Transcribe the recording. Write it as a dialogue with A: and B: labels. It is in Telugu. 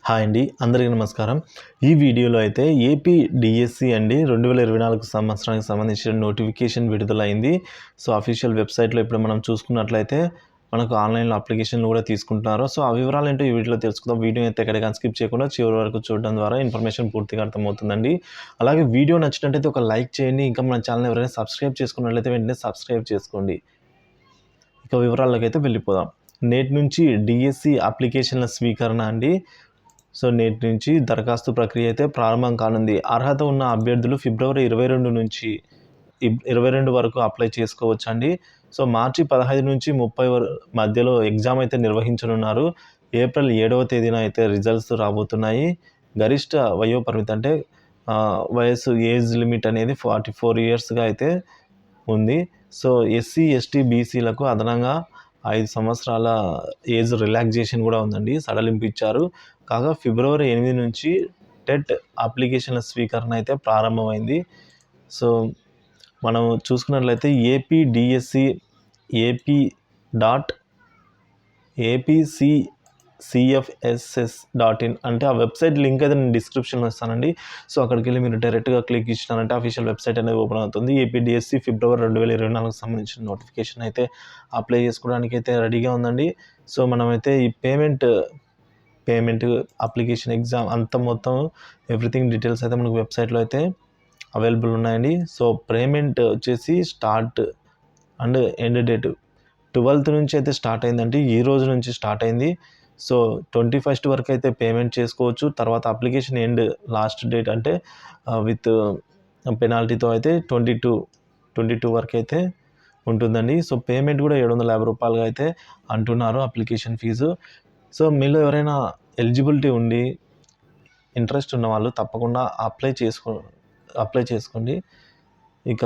A: హాయ్ అండి, అందరికీ నమస్కారం. ఈ వీడియోలో అయితే ఏపీ డిఎస్సి అండి 2024 సంవత్సరానికి సంబంధించిన నోటిఫికేషన్ విడుదలైంది. సో అఫీషియల్ వెబ్సైట్లో ఇప్పుడు మనం చూసుకున్నట్లయితే మనకు ఆన్లైన్లో అప్లికేషన్లు కూడా తీసుకుంటున్నారు. సో ఆ వివరాలు ఏంటో ఈ వీడియోలో తెలుసుకుందాం. వీడియో అయితే ఎక్కడికైనా స్కిప్ చేయకుండా చివరి వరకు చూడడం ద్వారా ఇన్ఫర్మేషన్ పూర్తిగా అర్థమవుతుందండి. అలాగే వీడియో నచ్చినట్లయితే ఒక లైక్ చేయండి. ఇంకా మన ఛానల్ ఎవరైనా సబ్స్క్రైబ్ చేసుకున్నట్లయితే వెంటనే సబ్స్క్రైబ్ చేసుకోండి. ఇక వివరాల్లోకి అయితే వెళ్ళిపోదాం. నేటి నుంచి డిఎస్సి అప్లికేషన్ల స్వీకరణ అండి. సో నేటి నుంచి దరఖాస్తు ప్రక్రియ అయితే ప్రారంభం కానుంది. అర్హత ఉన్న అభ్యర్థులు ఫిబ్రవరి 22 నుంచి 22 వరకు అప్లై చేసుకోవచ్చండి. సో మార్చి 15 నుంచి 30 మధ్యలో ఎగ్జామ్ అయితే నిర్వహించనున్నారు. ఏప్రిల్ 7వ తేదీన అయితే రిజల్ట్స్ రాబోతున్నాయి. గరిష్ట వయోపరిమితి అంటే వయసు ఏజ్ లిమిట్ అనేది 44 ఇయర్స్గా అయితే ఉంది. సో ఎస్సీ, ఎస్టీ, బీసీలకు అదనంగా 5 సంవత్సరాల ఏజ్ రిలాక్సేషన్ కూడా ఉందండి, సడలింపు ఇచ్చారు. కాగా ఫిబ్రవరి 8 నుంచి టెట్ అప్లికేషన్ల స్వీకరణ అయితే ప్రారంభమైంది. సో మనం చూసుకున్నట్లయితే ఏపీ డిఎస్సి AP.APCCFSS.in అంటే ఆ వెబ్సైట్ లింక్ అయితే నేను డిస్క్రిప్షన్లో ఇస్తానండి. సో అక్కడికి వెళ్ళి మీరు డైరెక్ట్గా క్లిక్ ఇచ్చినారంటే అఫీషియల్ వెబ్సైట్ అనేది ఓపెన్ అవుతుంది. ఏపీ డిఎస్సి ఫిబ్రవరి 2024 సంబంధించిన నోటిఫికేషన్ అయితే అప్లై చేసుకోవడానికి అయితే రెడీగా ఉందండి. సో మనమైతే ఈ పేమెంట్ అప్లికేషన్ ఎగ్జామ్ అంత మొత్తం ఎవ్రీథింగ్ డీటెయిల్స్ అయితే మనకు వెబ్సైట్లో అయితే అవైలబుల్ ఉన్నాయండి. సో పేమెంట్ వచ్చేసి start and end date 12th నుంచి అయితే స్టార్ట్ అయిందండి. ఈ రోజు నుంచి స్టార్ట్ అయింది. సో 21st వరకు అయితే పేమెంట్ చేసుకోవచ్చు. తర్వాత అప్లికేషన్ ఎండ్ లాస్ట్ డేట్ అంటే విత్ పెనాల్టీతో అయితే 22 వరకు అయితే ఉంటుందండి. సో పేమెంట్ కూడా 750 రూపాయలుగా అయితే అంటున్నారు అప్లికేషన్ ఫీజు. సో మీలో ఎవరైనా ఎలిజిబిలిటీ ఉండి ఇంట్రెస్ట్ ఉన్న వాళ్ళు తప్పకుండా అప్లై చేసుకోండి. ఇక